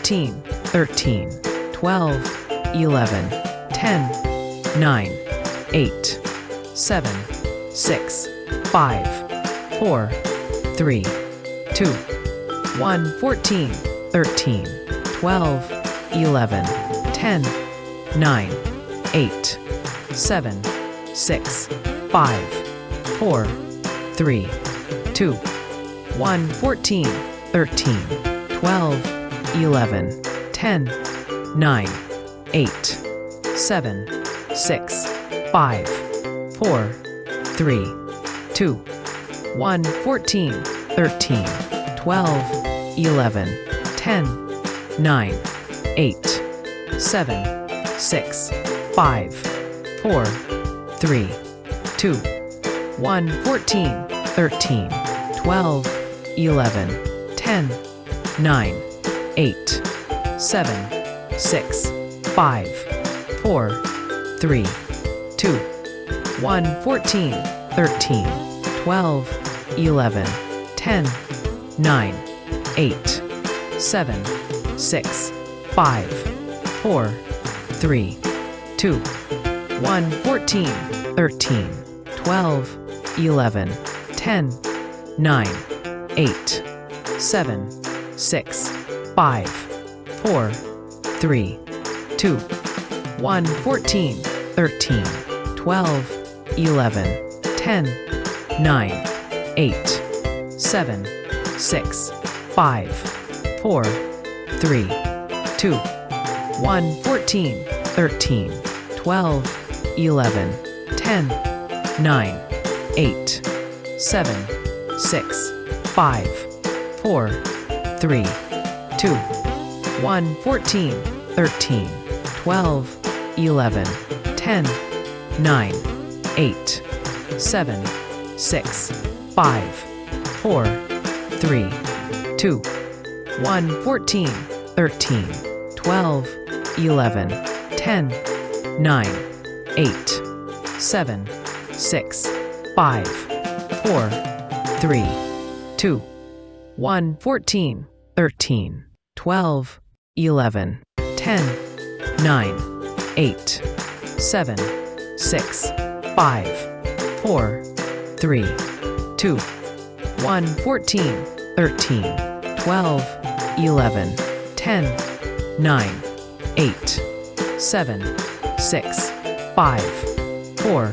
14, 13, 12, 11, 10, 9, 8, 7, 6, 5, 4, 3, 2, 1, 14, 13, 12, 11, 10, 9, 8, 7, 6, 5, 4, 3, 2, 1, 14, 13, 12, 11, 10, 9, 8, 7, 6, 5, 4, 3, 2, 1, 14, 13, 12, 11, 10, 9, 8, 7, 6, 5, 4, 3, 2, 1, 14, 13, 12, 11, 10, 9, 8, 7, 6, 5, 4, 3, 2, 1, 14, 13, 12, 11, 10, 9, 8, 7, 6, 5, 4, 3, 2, 1, 14, 13, 12, 11, 10, 9, 8, 7, 6, 5, 4, 3, 2, 1, 14, 13, 12, 11, 10, 9, 8, 7, 6, 5, 4, 3, 2, 1, 14, 13, 12, 11, 10, 9, 8, 7, 6, 5, 4, 3, 2, 1, 14, 13, 12, 11, 10, 9, 8, 7, 6, 5, 4, 3, 2, 1, 14, 13, 12, 11, 10, 9, 8, 7, 6, 5, 4, 3, 2, 1, 14, 13, 12, 11, 10, 9, 8, 7, 6, 5, 4, 3, 2, 1, 14, 13, 12, 11, 10, 9, 8, 7, 6, 5, 4,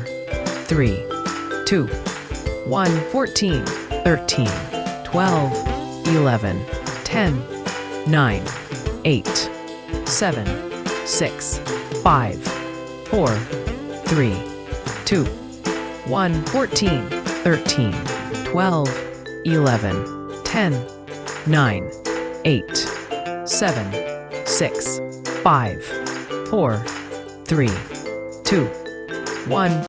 3, 2, 1, 14, 13, 12, 11, 10, 9, 8, 7, 6, 5, 4, 3, 2, 1, 14, 13, 12, 11, 10, 9, 8, 7, 6, 5, 4, 3, 2, 1.